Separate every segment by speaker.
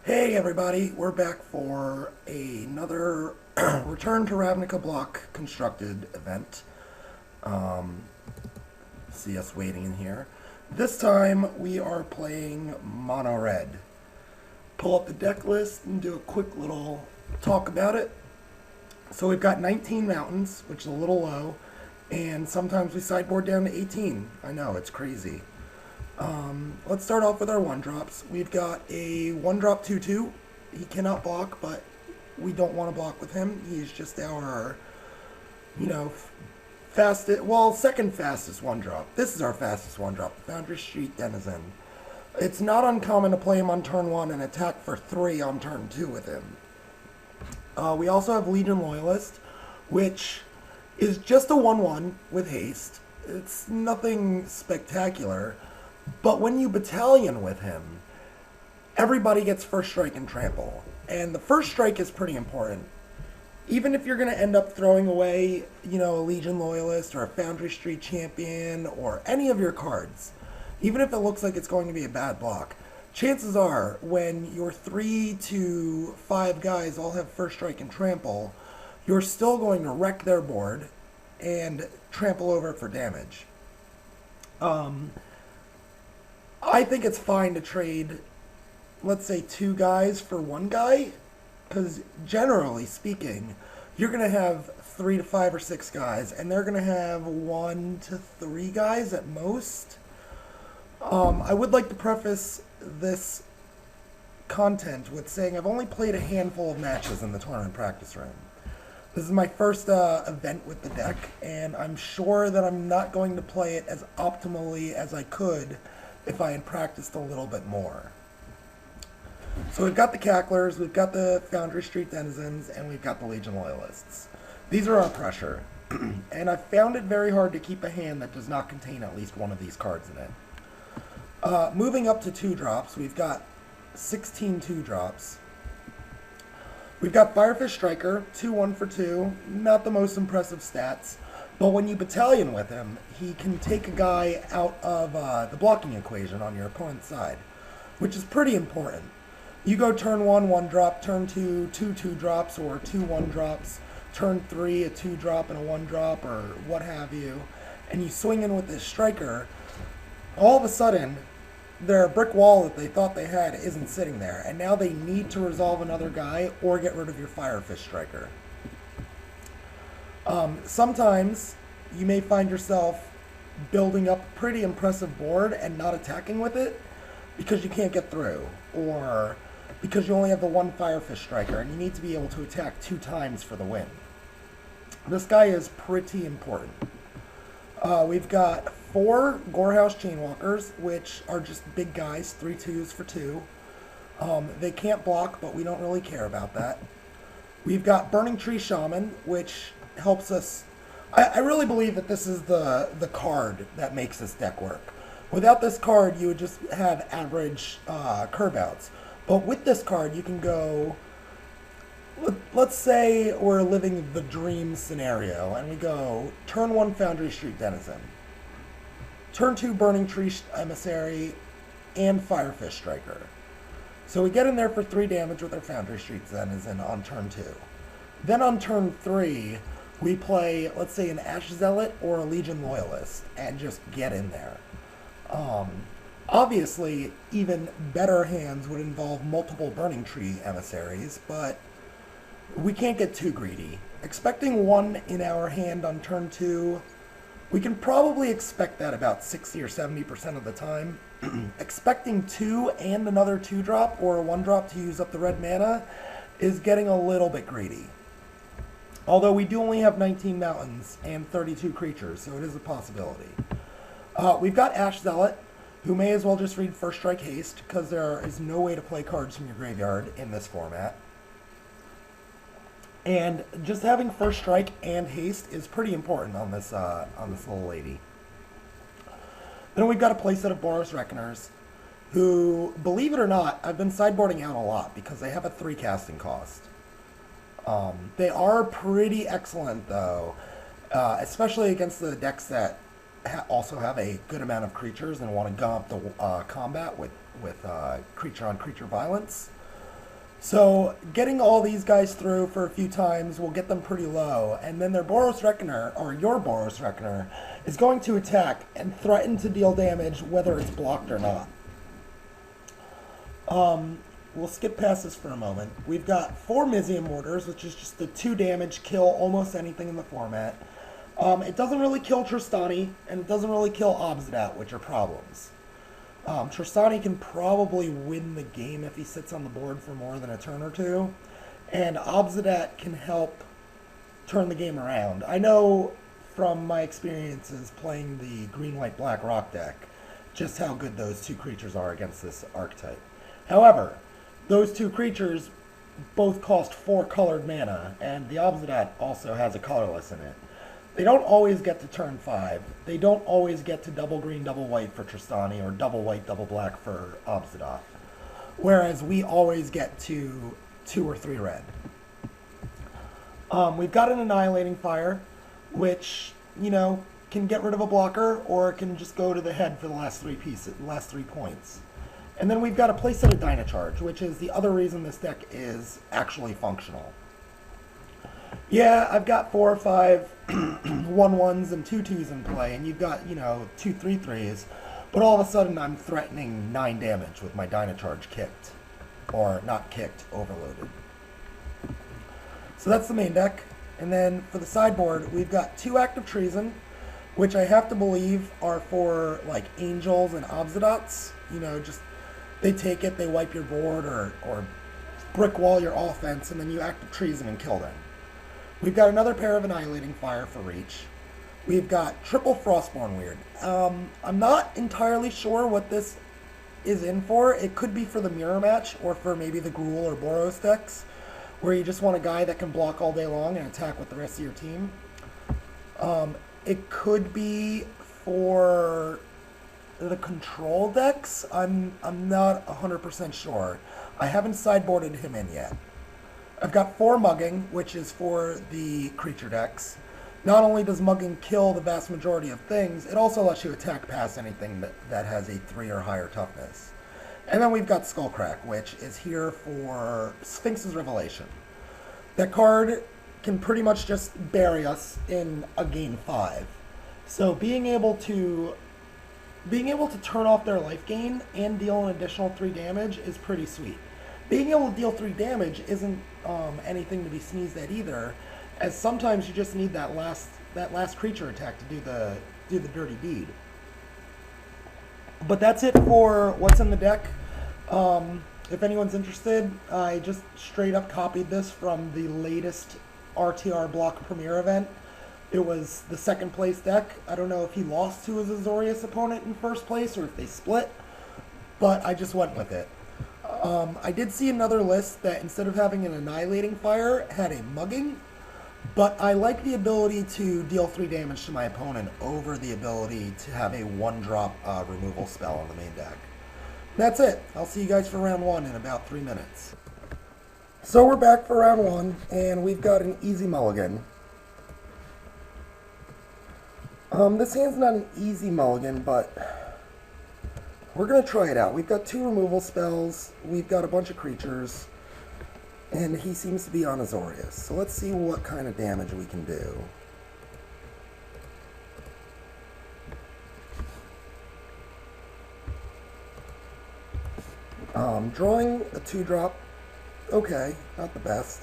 Speaker 1: Hey everybody, we're back for another Return to Ravnica block constructed event. See us waiting in here. This time we are playing Mono Red. Pull up the deck list and do a quick little talk about it. So we've got 19 mountains, which is a little low, and sometimes we sideboard down to 18. I know, it's crazy. Let's start off with our 1-drops. We've got a 1-drop 2/2. He cannot block, but we don't want to block with him. He's just our, fastest, well, second fastest 1-drop. This is our fastest 1-drop, Foundry Street Denizen. It's not uncommon to play him on turn 1 and attack for 3 on turn 2 with him. We also have Legion Loyalist, which is just a 1/1 with haste. It's nothing spectacular. But when you battalion with him, everybody gets first strike and trample. And the first strike is pretty important. Even if you're going to end up throwing away, a Legion Loyalist or a Foundry Street Champion or any of your cards, even if it looks like it's going to be a bad block, chances are when your 3 to 5 guys all have first strike and trample, you're still going to wreck their board and trample over it for damage. I think it's fine to trade, let's say, 2 guys for 1 guy, because generally speaking, you're going to have 3 to 5 or 6 guys, and they're going to have 1 to 3 guys at most. I would like to preface this content with saying I've only played a handful of matches in the tournament practice room. This is my first event with the deck, and I'm sure that I'm not going to play it as optimally as I could if I had practiced a little bit more. So we've got the Cacklers, we've got the Foundry Street Denizens, and we've got the Legion Loyalists. These are our pressure, and I've found it very hard to keep a hand that does not contain at least one of these cards in it. Moving up to 2-drops, we've got 16 2-drops. We've got Firefish Striker, 2/1 for 2, not the most impressive stats. But when you battalion with him, he can take a guy out of the blocking equation on your opponent's side, which is pretty important. You go turn 1, 1-drop, turn 2, 2 2-drops, or 2 1-drops, turn 3, a 2-drop and a 1-drop, or what have you, and you swing in with this striker, all of a sudden, their brick wall that they thought they had isn't sitting there, and now they need to resolve another guy or get rid of your Firefish Striker. Sometimes you may find yourself building up a pretty impressive board and not attacking with it because you can't get through, or because you only have the 1 Firefish Striker and you need to be able to attack 2 times for the win. This guy is pretty important. We've got 4 Gorehouse Chainwalkers, which are just big guys, 3 2s for 2. They can't block, but we don't really care about that. We've got Burning Tree Shaman, which helps us. I really believe that this is the card that makes this deck work. Without this card, you would just have average curve outs. But with this card, you can go, let's say we're living the dream scenario, and we go turn 1 Foundry Street Denizen, turn 2 Burning Tree Emissary, and Firefish Striker. So we get in there for 3 damage with our Foundry Street Denizen on turn 2. Then on turn 3, we play, let's say, an Ash Zealot or a Legion Loyalist and just get in there. Obviously, even better hands would involve multiple Burning Tree Emissaries, but we can't get too greedy. Expecting 1 in our hand on turn 2, we can probably expect that about 60 or 70% of the time. Expecting 2 and another 2-drop or a 1-drop to use up the red mana is getting a little bit greedy. Although we do only have 19 mountains and 32 creatures, so it is a possibility. We've got Ash Zealot, who may as well just read First Strike Haste, because there is no way to play cards from your graveyard in this format. And just having First Strike and Haste is pretty important on this little lady. Then we've got a playset of Boros Reckoners, who, believe it or not, I've been sideboarding out a lot because they have a 3 casting cost. They are pretty excellent, though, especially against the decks that also have a good amount of creatures and want to gum up the combat with creature-on-creature violence. So getting all these guys through for a few times will get them pretty low, and then their Boros Reckoner, or your Boros Reckoner, is going to attack and threaten to deal damage whether it's blocked or not. We'll skip past this for a moment. We've got 4 Mizium Mortars, which is just the 2 damage, kill almost anything in the format. It doesn't really kill Tristani, and it doesn't really kill Obsidat, which are problems. Tristani can probably win the game if he sits on the board for more than a turn or two, and Obsidat can help turn the game around. I know from my experiences playing the green-white-black rock deck just how good those 2 creatures are against this archetype. However, those 2 creatures both cost 4 colored mana, and the Obsidat also has a colorless in it. They don't always get to turn 5. They don't always get to double green, double white for Tristani, or double white, double black for Obsidat. Whereas we always get to 2 or 3 red. We've got an Annihilating Fire, which, you know, can get rid of a blocker, or it can just go to the head for the last 3 points. And then we've got a playset of Dynacharge, which is the other reason this deck is actually functional. Yeah, I've got 4 or 5 1/1s and 2/2s in play, and you've got, you know, 2 3/3s, but all of a sudden I'm threatening 9 damage with my Dynacharge kicked. Or not kicked, overloaded. So that's the main deck. And then for the sideboard, we've got 2 Active Treason, which I have to believe are for, like, Angels and Obsidats. You know, just, they take it, they wipe your board, or brick wall your offense, and then you Active Treason and kill them. We've got another pair of Annihilating Fire for reach. We've got triple Frostborn Weird. I'm not entirely sure what this is in for. It could be for the mirror match, or for maybe the Gruul or Boros decks, where you just want a guy that can block all day long and attack with the rest of your team. It could be for the control decks. I'm not 100% sure. I haven't sideboarded him in yet. I've got 4 Mugging, which is for the creature decks. Not only does Mugging kill the vast majority of things, it also lets you attack past anything that has a 3 or higher toughness. And then we've got Skullcrack, which is here for Sphinx's Revelation. That card can pretty much just bury us in a game 5. So being able to turn off their life gain and deal an additional 3 damage is pretty sweet. Being able to deal 3 damage isn't anything to be sneezed at either, as sometimes you just need that last creature attack to do the dirty deed. But that's it for what's in the deck. If anyone's interested, I just straight up copied this from the latest RTR block premiere event. It was the 2nd place deck. I don't know if he lost to his Azorius opponent in 1st place or if they split, but I just went with it. I did see another list that instead of having an Annihilating Fire had a Mugging, but I like the ability to deal 3 damage to my opponent over the ability to have a 1-drop removal spell on the main deck. That's it. I'll see you guys for round 1 in about 3 minutes. So we're back for round 1, and we've got an easy mulligan. This hand's not an easy mulligan, but we're going to try it out. We've got 2 removal spells, we've got a bunch of creatures, and he seems to be on Azorius. So let's see what kind of damage we can do. Drawing a 2-drop, okay, not the best.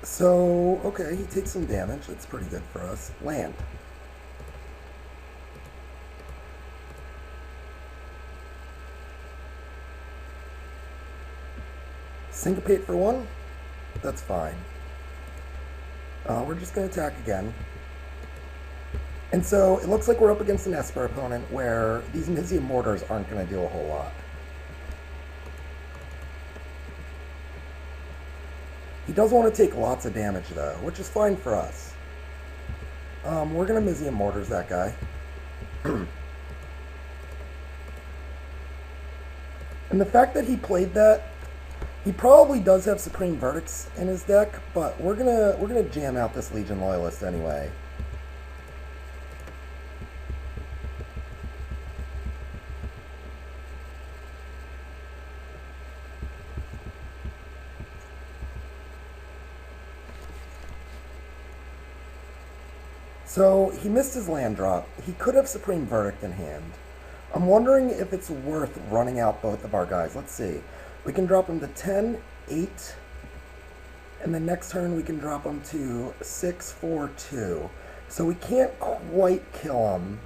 Speaker 1: So, okay, he takes some damage. That's pretty good for us. Land. Syncopate for 1? That's fine. We're just going to attack again. And so, it looks like we're up against an Esper opponent where these Mizium Mortars aren't going to do a whole lot. He does want to take lots of damage, though, which is fine for us. We're going to Mizium Mortars that guy. And the fact that he played that, he probably does have Supreme Verdicts in his deck, but we're gonna jam out this Legion Loyalist anyway. So he missed his land drop. He could have Supreme Verdict in hand. I'm wondering if it's worth running out both of our guys. Let's see. We can drop him to 10, 8, and then next turn we can drop him to 6, 4, 2. So we can't quite kill him.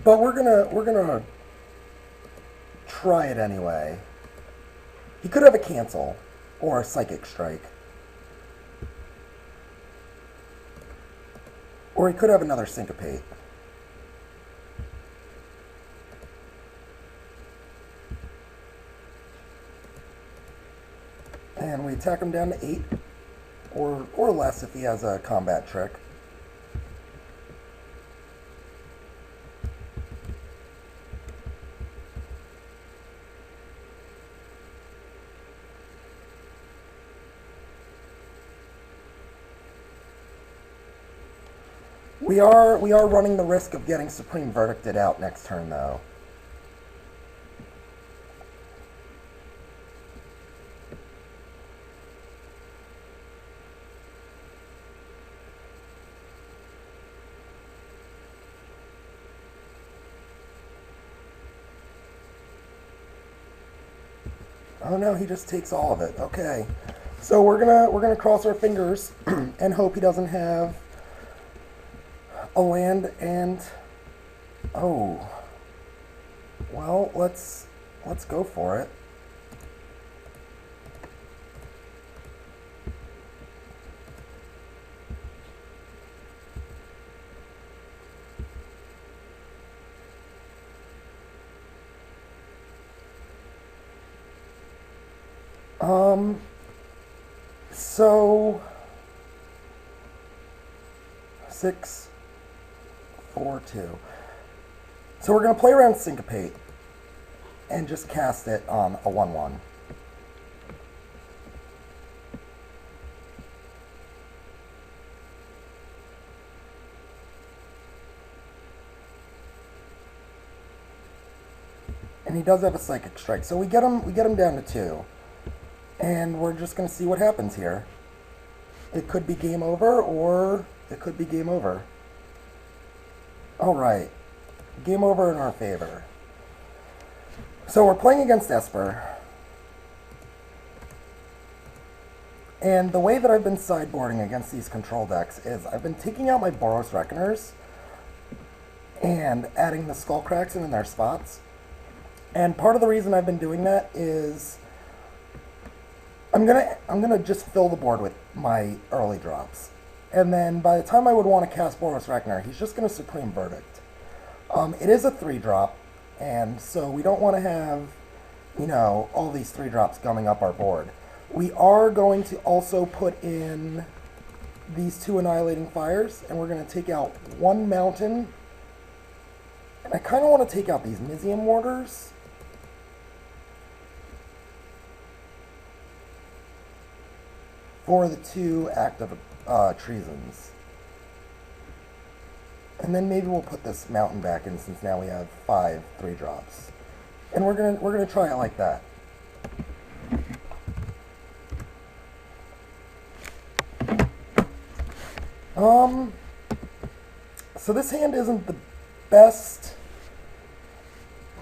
Speaker 1: But we're gonna try it anyway. He could have a cancel or a psychic strike. Or he could have another syncopate. And we attack him down to 8 or less if he has a combat trick. We are running the risk of getting Supreme Verdicted out next turn, though. Oh no, he just takes all of it. Okay, so we're gonna cross our fingers and hope he doesn't have a land. And oh, well, let's go for it. So 6, 4, 2. So we're going to play around Syncopate and just cast it on a 1/1. And he does have a Psychic Strike, so we get him down to 2. And we're just going to see what happens here. It could be game over, or it could be game over. Alright. Game over in our favor. So we're playing against Esper. And the way that I've been sideboarding against these control decks is I've been taking out my Boros Reckoners and adding the Skullcracks in their spots. And part of the reason I've been doing that is I'm gonna just fill the board with my early drops, and then by the time I would want to cast Boros Reckoner, he's just gonna Supreme Verdict. It is a 3-drop, and so we don't want to have, you know, all these 3-drops gumming up our board. We are going to also put in these 2 Annihilating Fires, and we're going to take out 1 Mountain, and I kind of want to take out these Mizium Mortars. For the 2 active treasons. And then maybe we'll put this mountain back in, since now we have 5 3-drops. And we're gonna try it like that. So this hand isn't the best.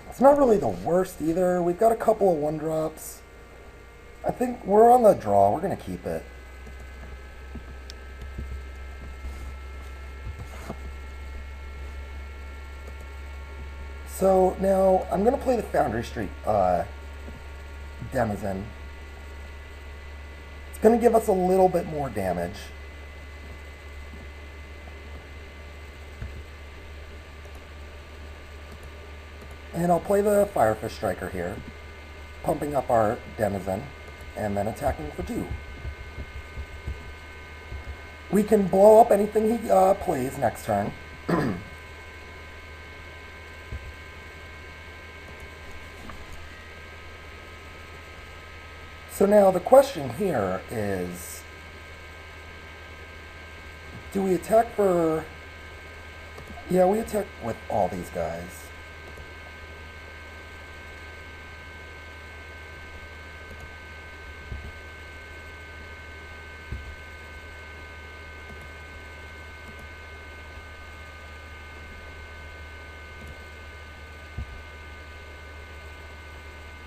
Speaker 1: It's not really the worst either. We've got a couple of 1-drops. I think we're on the draw. We're going to keep it. So now I'm going to play the Foundry Street Denizen. It's going to give us a little bit more damage. And I'll play the Firefish Striker here, pumping up our Denizen, and then attacking for 2. We can blow up anything he plays next turn. So now the question here is, do we attack for... Yeah, we attack with all these guys.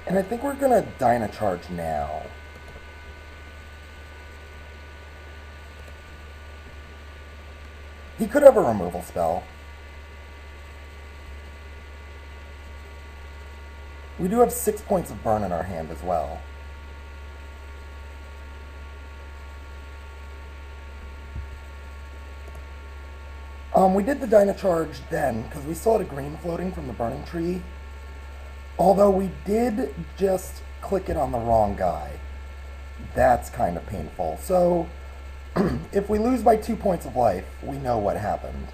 Speaker 1: And I think we're gonna Dynacharge now. He could have a removal spell. We do have 6 points of burn in our hand as well. We did the Dynacharge then, because we still had a green floating from the Burning Tree. Although we did just click it on the wrong guy. That's kind of painful. So, if we lose by 2 points of life, we know what happened.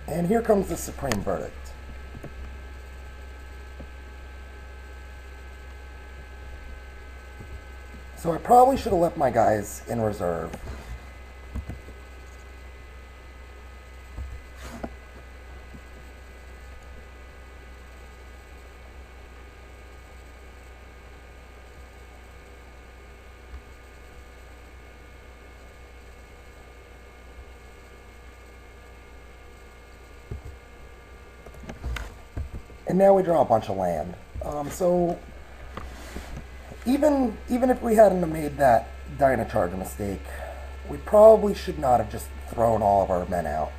Speaker 1: And here comes the Supreme Verdict. So I probably should have left my guys in reserve. And now we draw a bunch of land. So even if we hadn't have made that Dynacharge mistake, we probably should not have just thrown all of our men out.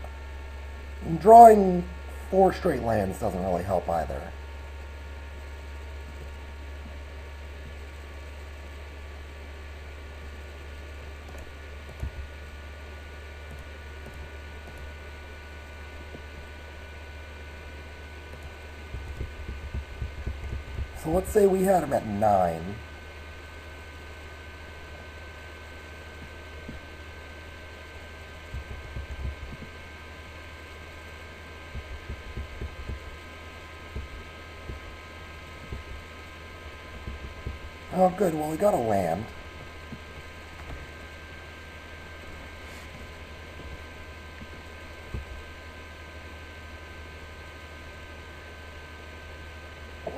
Speaker 1: And drawing 4 straight lands doesn't really help either. So let's say we had him at 9. Oh, good. Well, we got a land.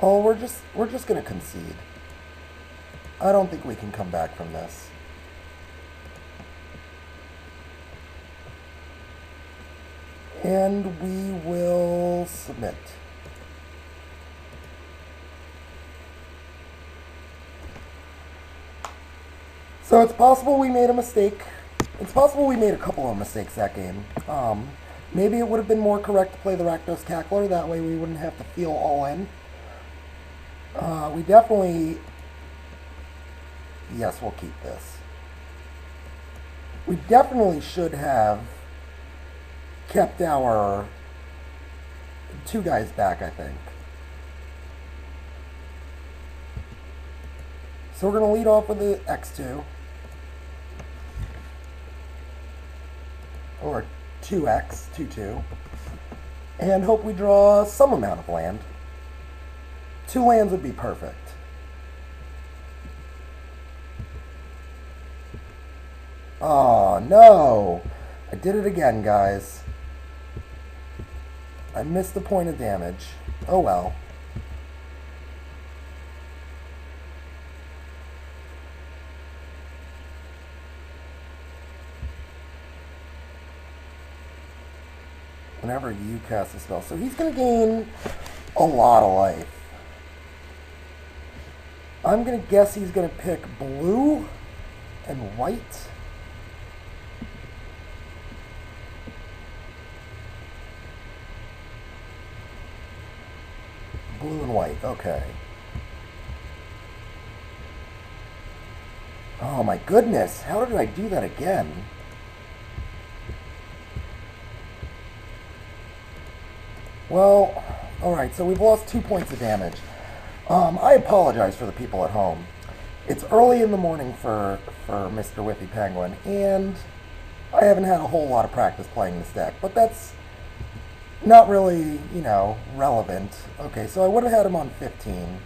Speaker 1: Well, we're just gonna concede. I don't think we can come back from this. And we will submit. So it's possible we made a mistake. It's possible we made a couple of mistakes that game. Maybe it would have been more correct to play the Rakdos Cackler. That way we wouldn't have to feel all in. We definitely... Yes, we'll keep this. We definitely should have kept our 2 guys back, I think. So we're going to lead off with the X2. Or 2X, 2-2. And hope we draw some amount of land. 2 lands would be perfect. Oh, no! I did it again, guys. I missed the point of damage. Oh well. Whenever you cast a spell. So he's going to gain a lot of life. I'm going to guess he's going to pick blue and white. Blue and white, okay. Oh my goodness, how did I do that again? Well, alright, so we've lost 2 points of damage. I apologize for the people at home. It's early in the morning for Mr. Whiffy Penguin, and I haven't had a whole lot of practice playing this deck, but that's not really, you know, relevant. Okay, so I would have had him on 15.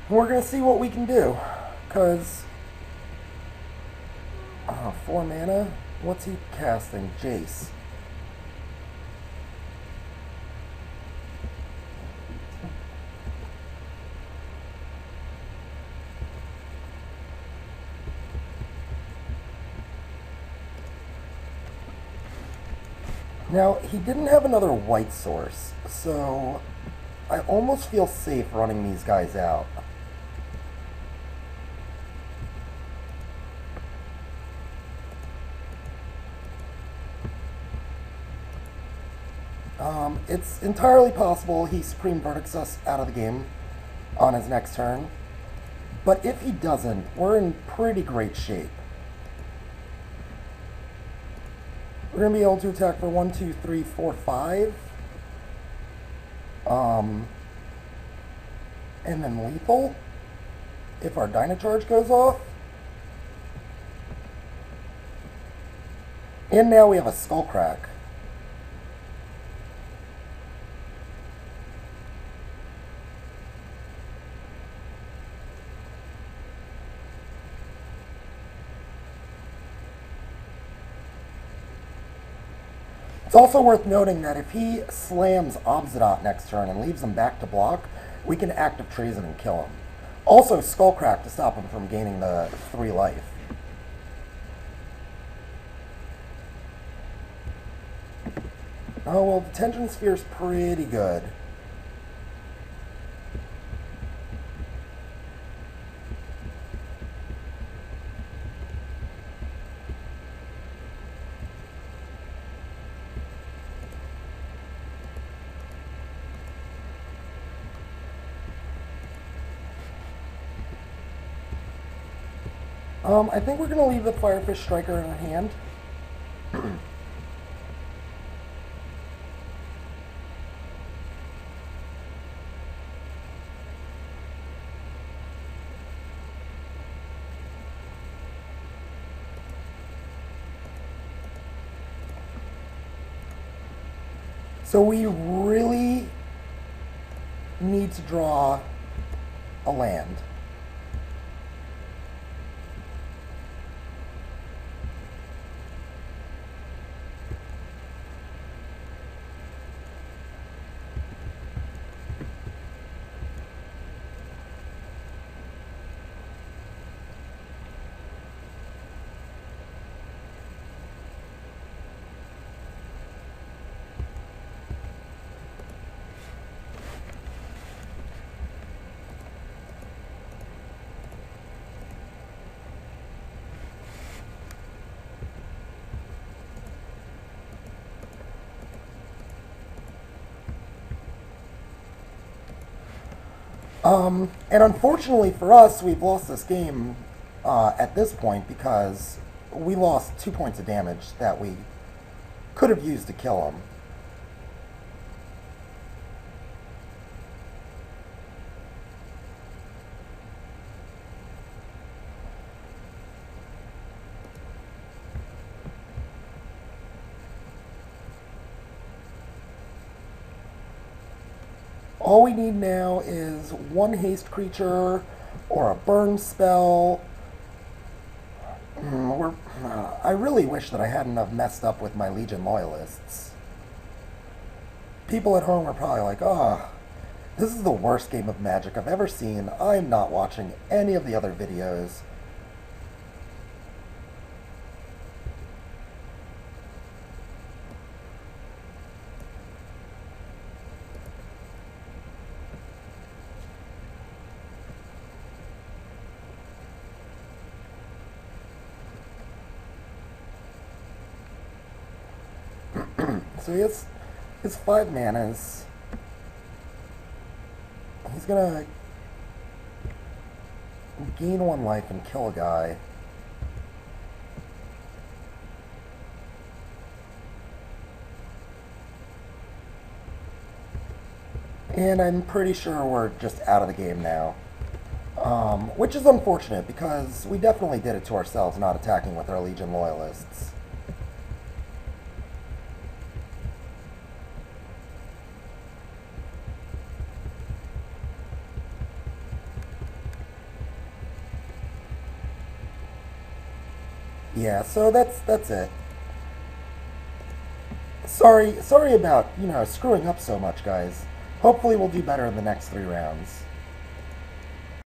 Speaker 1: We're going to see what we can do, because, oh 4 mana. What's he casting? Jace. Now, he didn't have another white source, so I almost feel safe running these guys out. It's entirely possible he Supreme Verdicts us out of the game on his next turn, but if he doesn't, we're in pretty great shape. We're going to be able to attack for 1, 2, 3, 4, 5. And then lethal if our Dynacharge goes off. And now we have a Skullcrack. It's also worth noting that if he slams Obzidot next turn and leaves him back to block, we can Active Treason and kill him. Also Skullcrack to stop him from gaining the 3 life. Oh, well, Detention Sphere's pretty good. I think we're going to leave the Firefish Striker in our hand. So we really need to draw a land. And unfortunately for us, we've lost this game at this point because we lost 2 points of damage that we could have used to kill him. All we need now is 1 haste creature or a burn spell. I really wish that I hadn't have messed up with my Legion loyalists. People at home are probably like, oh, this is the worst game of Magic I've ever seen. I'm not watching any of the other videos. So he has his 5 manas. He's gonna gain 1 life and kill a guy. And I'm pretty sure we're just out of the game now. Which is unfortunate because we definitely did it to ourselves not attacking with our Legion loyalists. Yeah, so that's it. Sorry about, screwing up so much, guys. Hopefully we'll do better in the next 3 rounds.